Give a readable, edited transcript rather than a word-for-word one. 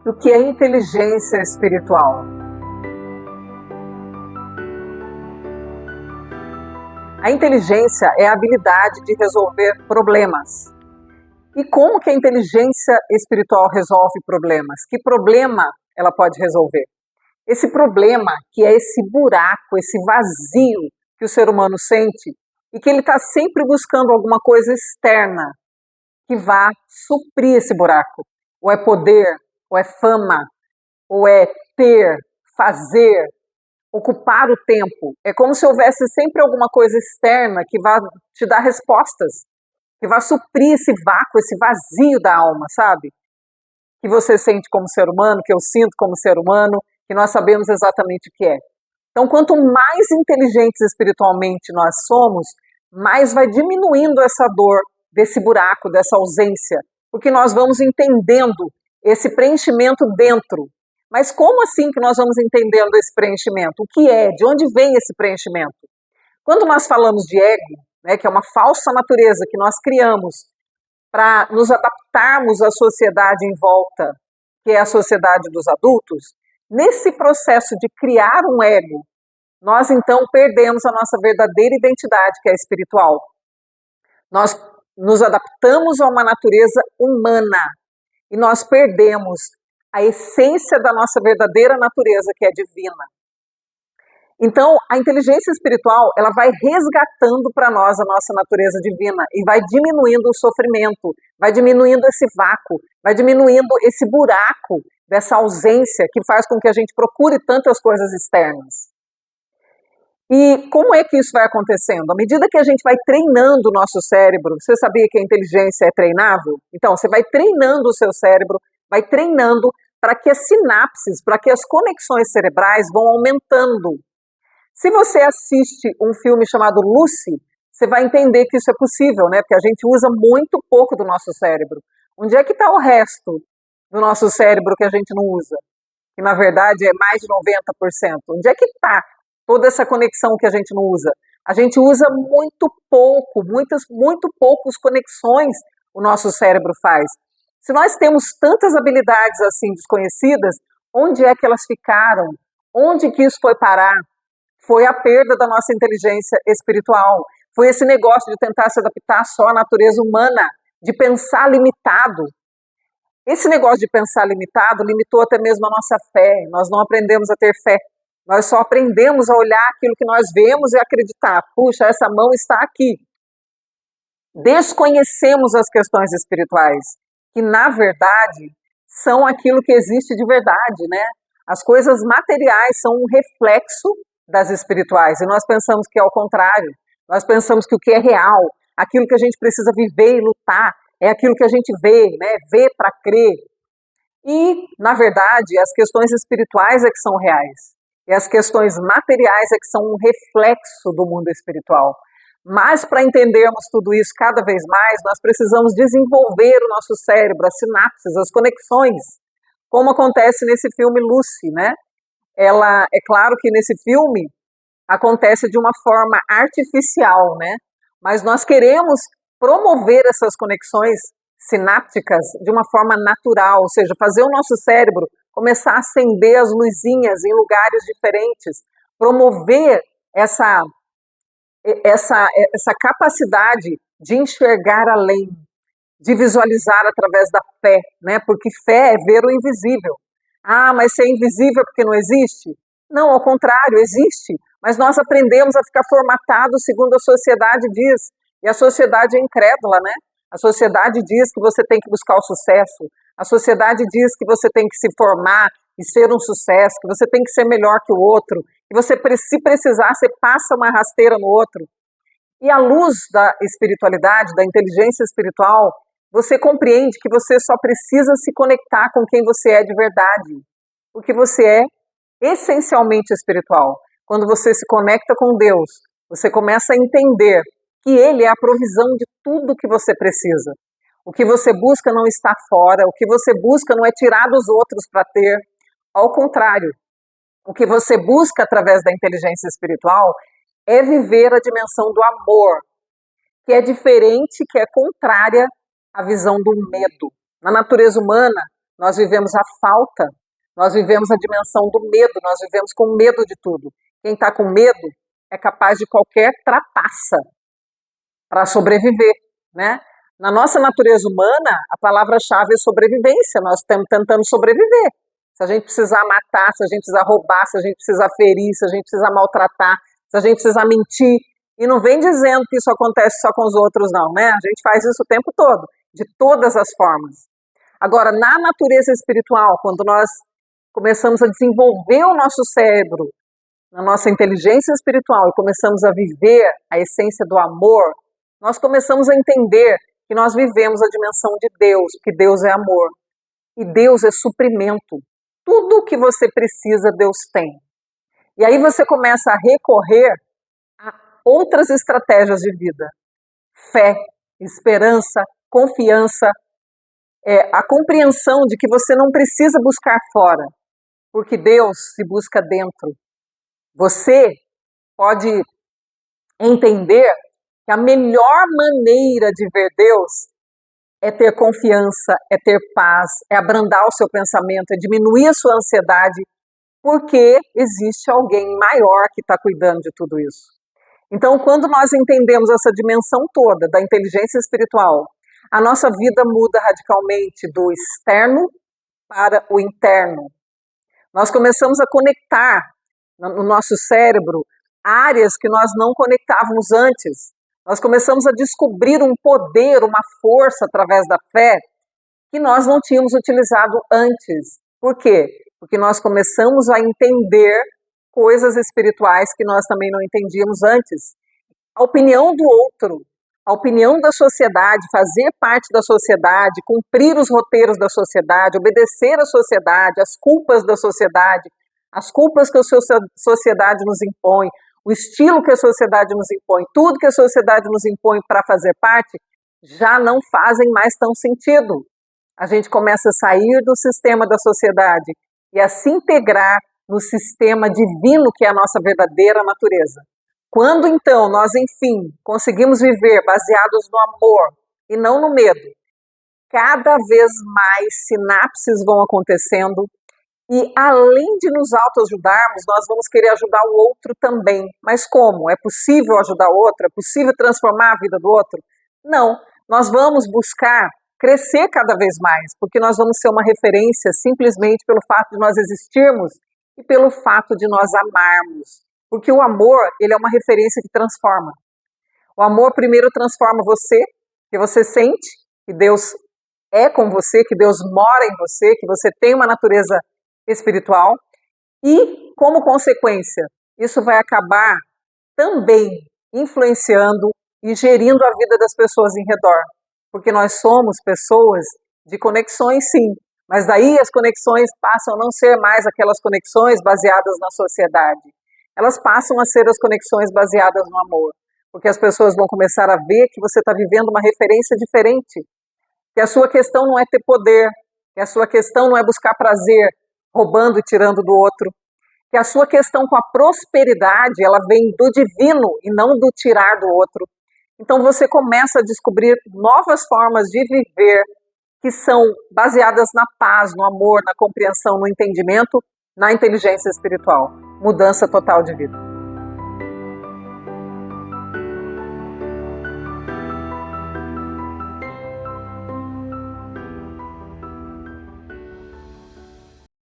do que é inteligência espiritual. A inteligência é a habilidade de resolver problemas. E como que a inteligência espiritual resolve problemas? Que problema ela pode resolver? Esse problema, que é esse buraco, esse vazio que o ser humano sente e que ele está sempre buscando alguma coisa externa que vá suprir esse buraco. Ou é poder, ou é fama, ou é ter, fazer, ocupar o tempo. É como se houvesse sempre alguma coisa externa que vá te dar respostas, que vá suprir esse vácuo, esse vazio da alma, sabe? Que você sente como ser humano, que eu sinto como ser humano, que nós sabemos exatamente o que é. Então, quanto mais inteligentes espiritualmente nós somos, mais vai diminuindo essa dor desse buraco, dessa ausência, porque nós vamos entendendo esse preenchimento dentro. Mas como assim que nós vamos entendendo esse preenchimento? O que é? De onde vem esse preenchimento? Quando nós falamos de ego, né, que é uma falsa natureza que nós criamos para nos adaptarmos à sociedade em volta, que é a sociedade dos adultos, nesse processo de criar um ego, nós então perdemos a nossa verdadeira identidade, que é espiritual. Nós nos adaptamos a uma natureza humana e nós perdemos a essência da nossa verdadeira natureza, que é divina. Então, a inteligência espiritual, ela vai resgatando para nós a nossa natureza divina e vai diminuindo o sofrimento, vai diminuindo esse vácuo, vai diminuindo esse buraco dessa ausência que faz com que a gente procure tantas coisas externas. E como é que isso vai acontecendo? À medida que a gente vai treinando o nosso cérebro, você sabia que a inteligência é treinável? Então, você vai treinando o seu cérebro, vai treinando para que as sinapses, para que as conexões cerebrais vão aumentando. Se você assiste um filme chamado Lucy, você vai entender que isso é possível, né? Porque a gente usa muito pouco do nosso cérebro. Onde é que está o resto do nosso cérebro que a gente não usa? Que na verdade é mais de 90%. Onde é que está toda essa conexão que a gente não usa? A gente usa muito pouco, muito poucas conexões o nosso cérebro faz. Se nós temos tantas habilidades assim desconhecidas, onde é que elas ficaram? Onde que isso foi parar? Foi a perda da nossa inteligência espiritual. Foi esse negócio de tentar se adaptar só à natureza humana, de pensar limitado. Esse negócio de pensar limitado limitou até mesmo a nossa fé. Nós não aprendemos a ter fé. Nós só aprendemos a olhar aquilo que nós vemos e acreditar. Puxa, essa mão está aqui. Desconhecemos as questões espirituais, que na verdade são aquilo que existe de verdade, né? As coisas materiais são um reflexo das espirituais, e nós pensamos que é o contrário. Nós pensamos que o que é real, aquilo que a gente precisa viver e lutar, é aquilo que a gente vê, né? Vê para crer. E, na verdade, as questões espirituais é que são reais. E as questões materiais é que são um reflexo do mundo espiritual. Mas, para entendermos tudo isso cada vez mais, nós precisamos desenvolver o nosso cérebro, as sinapses, as conexões, como acontece nesse filme Lucy, né? É claro que nesse filme acontece de uma forma artificial, né? Mas nós queremos promover essas conexões sinápticas de uma forma natural, ou seja, fazer o nosso cérebro começar a acender as luzinhas em lugares diferentes, promover essa capacidade de enxergar além, de visualizar através da fé, né? Porque fé é ver o invisível. Ah, mas se é invisível porque não existe? Não, ao contrário, existe. Mas nós aprendemos a ficar formatados segundo a sociedade diz. E a sociedade é incrédula, né? A sociedade diz que você tem que buscar o sucesso. A sociedade diz que você tem que se formar e ser um sucesso, que você tem que ser melhor que o outro, que você, se precisar, você passa uma rasteira no outro. E à luz da espiritualidade, da inteligência espiritual, você compreende que você só precisa se conectar com quem você é de verdade, porque você é essencialmente espiritual. Quando você se conecta com Deus, você começa a entender que Ele é a provisão de tudo que você precisa. O que você busca não está fora, o que você busca não é tirar dos outros para ter. Ao contrário, o que você busca através da inteligência espiritual é viver a dimensão do amor, que é diferente, que é contrária à visão do medo. Na natureza humana, nós vivemos a falta, nós vivemos a dimensão do medo, nós vivemos com medo de tudo. Quem está com medo é capaz de qualquer trapaça para sobreviver, né? Na nossa natureza humana, a palavra-chave é sobrevivência, nós estamos tentando sobreviver. Se a gente precisar matar, se a gente precisar roubar, se a gente precisar ferir, se a gente precisar maltratar, se a gente precisar mentir, e não vem dizendo que isso acontece só com os outros, não, né? A gente faz isso o tempo todo, de todas as formas. Agora, na natureza espiritual, quando nós começamos a desenvolver o nosso cérebro, na nossa inteligência espiritual, e começamos a viver a essência do amor, nós começamos a entender que nós vivemos a dimensão de Deus, porque Deus é amor, e Deus é suprimento. Tudo o que você precisa, Deus tem. E aí você começa a recorrer a outras estratégias de vida. Fé, esperança, confiança, a compreensão de que você não precisa buscar fora, porque Deus se busca dentro. Você pode entender que a melhor maneira de ver Deus é ter confiança, é ter paz, é abrandar o seu pensamento, é diminuir a sua ansiedade, porque existe alguém maior que está cuidando de tudo isso. Então, quando nós entendemos essa dimensão toda da inteligência espiritual, a nossa vida muda radicalmente do externo para o interno. Nós começamos a conectar no nosso cérebro áreas que nós não conectávamos antes. Nós começamos a descobrir um poder, uma força através da fé que nós não tínhamos utilizado antes. Por quê? Porque nós começamos a entender coisas espirituais que nós também não entendíamos antes. A opinião do outro, a opinião da sociedade, fazer parte da sociedade, cumprir os roteiros da sociedade, obedecer à sociedade, as culpas da sociedade, as culpas que a sociedade nos impõe, o estilo que a sociedade nos impõe, tudo que a sociedade nos impõe para fazer parte, já não fazem mais tão sentido. A gente começa a sair do sistema da sociedade e a se integrar no sistema divino que é a nossa verdadeira natureza. Quando então nós, enfim, conseguimos viver baseados no amor e não no medo, cada vez mais sinapses vão acontecendo e além de nos autoajudarmos, nós vamos querer ajudar o outro também. Mas como? É possível ajudar o outro? É possível transformar a vida do outro? Não. Nós vamos buscar crescer cada vez mais, porque nós vamos ser uma referência simplesmente pelo fato de nós existirmos e pelo fato de nós amarmos. Porque o amor, ele é uma referência que transforma. O amor primeiro transforma você, que você sente que Deus é com você, que Deus mora em você, que você tem uma natureza espiritual e, como consequência, isso vai acabar também influenciando e gerindo a vida das pessoas em redor, porque nós somos pessoas de conexões, sim, mas daí as conexões passam a não ser mais aquelas conexões baseadas na sociedade, elas passam a ser as conexões baseadas no amor, porque as pessoas vão começar a ver que você está vivendo uma referência diferente, que a sua questão não é ter poder, que a sua questão não é buscar prazer, roubando e tirando do outro, que a sua questão com a prosperidade, ela vem do divino e não do tirar do outro. Então você começa a descobrir novas formas de viver que são baseadas na paz, no amor, na compreensão, no entendimento, na inteligência espiritual. Mudança total de vida.